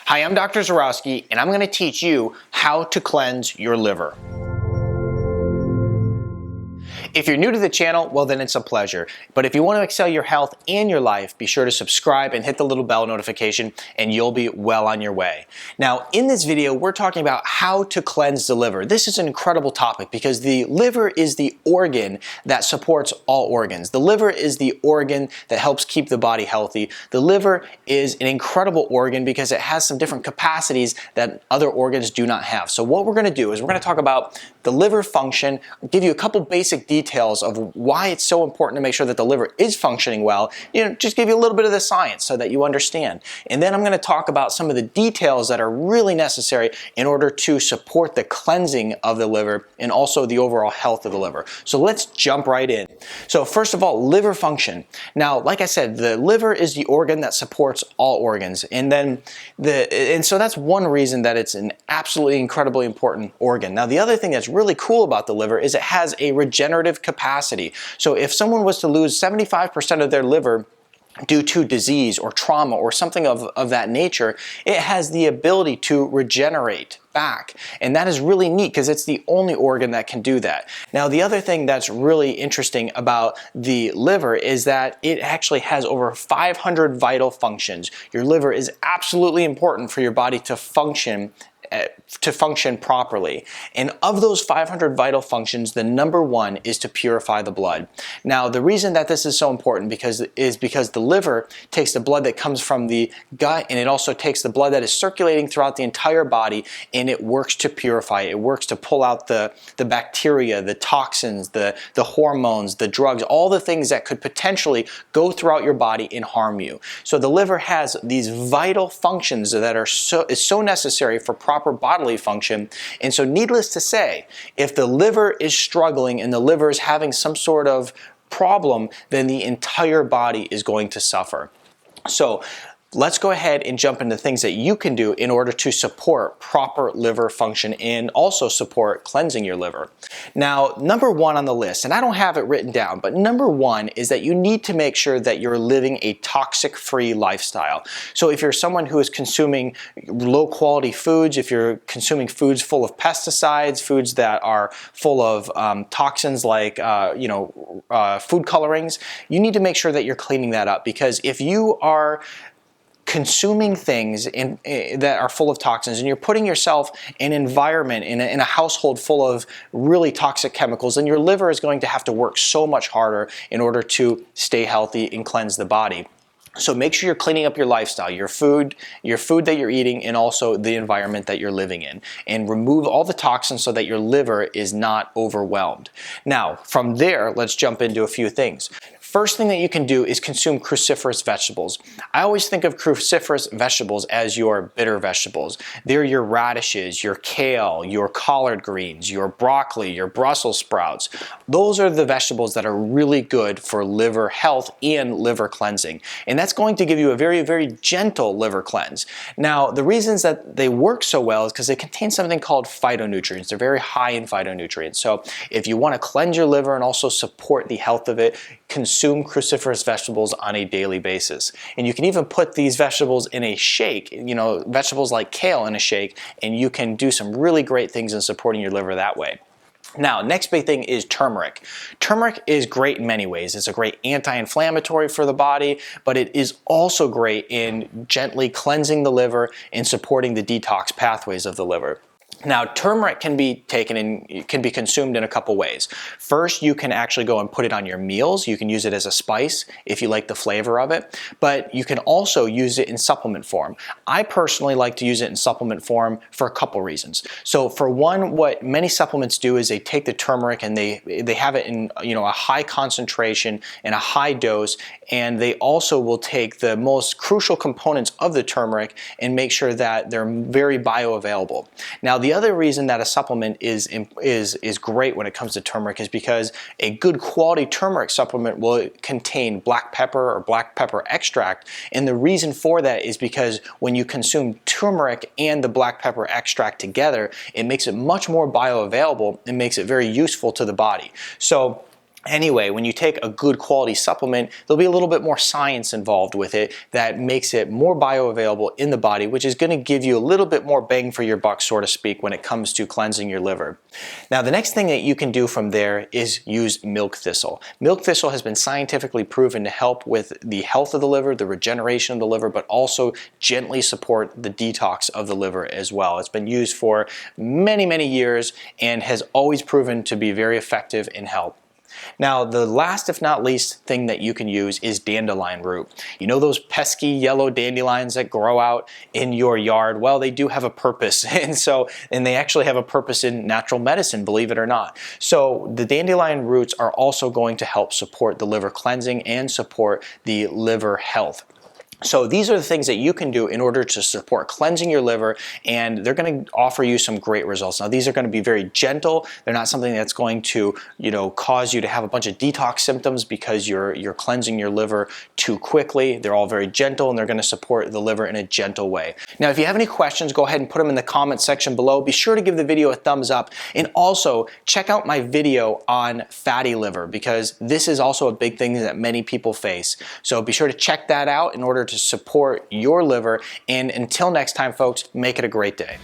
Hi, I'm Dr. Zyrowski, and I'm going to teach you how to cleanse your liver. If you're new to the channel, well then it's a pleasure. But if you want to excel your health and your life, be sure to subscribe and hit the little bell notification and you'll be well on your way. Now, in this video, we're talking about how to cleanse the liver. This is an incredible topic because the liver is the organ that supports all organs. The liver is the organ that helps keep the body healthy. The liver is an incredible organ because it has some different capacities that other organs do not have. So what we're going to do is we're going to talk about the liver function, give you a couple basic details of why it's so important to make sure that the liver is functioning well, just give you a little bit of the science so that you understand. And then I'm going to talk about some of the details that are really necessary in order to support the cleansing of the liver and also the overall health of the liver. So let's jump right in. So first of all, liver function. Now, like I said, the liver is the organ that supports all organs. And so that's one reason that it's an absolutely incredibly important organ. Now, the other thing that's really cool about the liver is it has a regenerative capacity. So if someone was to lose 75% of their liver due to disease or trauma or something of that nature, it has the ability to regenerate back. And that is really neat because it's the only organ that can do that. Now, the other thing that's really interesting about the liver is that it actually has over 500 vital functions. Your liver is absolutely important for your body to function properly. And of those 500 vital functions, the number one is to purify the blood. Now, the reason that this is so important is because the liver takes the blood that comes from the gut, and it also takes the blood that is circulating throughout the entire body, and it works to purify. It works to pull out the bacteria, the toxins, the hormones, the drugs, all the things that could potentially go throughout your body and harm you. So the liver has these vital functions that are so necessary for proper bodily function. And so needless to say, if the liver is struggling and the liver is having some sort of problem, then the entire body is going to suffer. So let's go ahead and jump into things that you can do in order to support proper liver function and also support cleansing your liver. Now, number one on the list, and I don't have it written down, but number one is that you need to make sure that you're living a toxic-free lifestyle. So if you're someone who is consuming low-quality foods, if you're consuming foods full of pesticides, foods that are full of toxins like food colorings, you need to make sure that you're cleaning that up, because if you are consuming things that are full of toxins and you're putting yourself in an environment, in a household full of really toxic chemicals, then your liver is going to have to work so much harder in order to stay healthy and cleanse the body. So make sure you're cleaning up your lifestyle, your food that you're eating, and also the environment that you're living in. And remove all the toxins so that your liver is not overwhelmed. Now, from there, let's jump into a few things. First thing that you can do is consume cruciferous vegetables. I always think of cruciferous vegetables as your bitter vegetables. They're your radishes, your kale, your collard greens, your broccoli, your Brussels sprouts. Those are the vegetables that are really good for liver health and liver cleansing. And that's going to give you a very, very gentle liver cleanse. Now, the reasons that they work so well is because they contain something called phytonutrients. They're very high in phytonutrients. So if you want to cleanse your liver and also support the health of it, consume cruciferous vegetables on a daily basis. And you can even put these vegetables in a shake, vegetables like kale in a shake, and you can do some really great things in supporting your liver that way. Now, next big thing is turmeric. Turmeric is great in many ways. It's a great anti-inflammatory for the body, but it is also great in gently cleansing the liver and supporting the detox pathways of the liver. Now, turmeric can be taken and can be consumed in a couple ways. First, you can actually go and put it on your meals. You can use it as a spice if you like the flavor of it, but you can also use it in supplement form. I personally like to use it in supplement form for a couple reasons. So for one, what many supplements do is they take the turmeric and they have it in a high concentration and a high dose, and they also will take the most crucial components of the turmeric and make sure that they're very bioavailable. Now, the other reason that a supplement is great when it comes to turmeric is because a good quality turmeric supplement will contain black pepper or black pepper extract, and the reason for that is because when you consume turmeric and the black pepper extract together, it makes it much more bioavailable and makes it very useful to the body. So Anyway, when you take a good quality supplement, there'll be a little bit more science involved with it that makes it more bioavailable in the body, which is going to give you a little bit more bang for your buck, so to speak, when it comes to cleansing your liver. Now, the next thing that you can do from there is use milk thistle. Milk thistle has been scientifically proven to help with the health of the liver, the regeneration of the liver, but also gently support the detox of the liver as well. It's been used for many, many years and has always proven to be very effective in help. Now, the last, if not least, thing that you can use is dandelion root. You know those pesky yellow dandelions that grow out in your yard? Well, they do have a purpose, and they actually have a purpose in natural medicine, believe it or not. So the dandelion roots are also going to help support the liver cleansing and support the liver health. So these are the things that you can do in order to support cleansing your liver, and they're going to offer you some great results. Now, these are going to be very gentle. They're not something that's going to, cause you to have a bunch of detox symptoms because you're cleansing your liver too quickly. They're all very gentle, and they're going to support the liver in a gentle way. Now, if you have any questions, go ahead and put them in the comment section below. Be sure to give the video a thumbs up, and also check out my video on fatty liver, because this is also a big thing that many people face. So be sure to check that out in order to support your liver. And until next time, folks, make it a great day.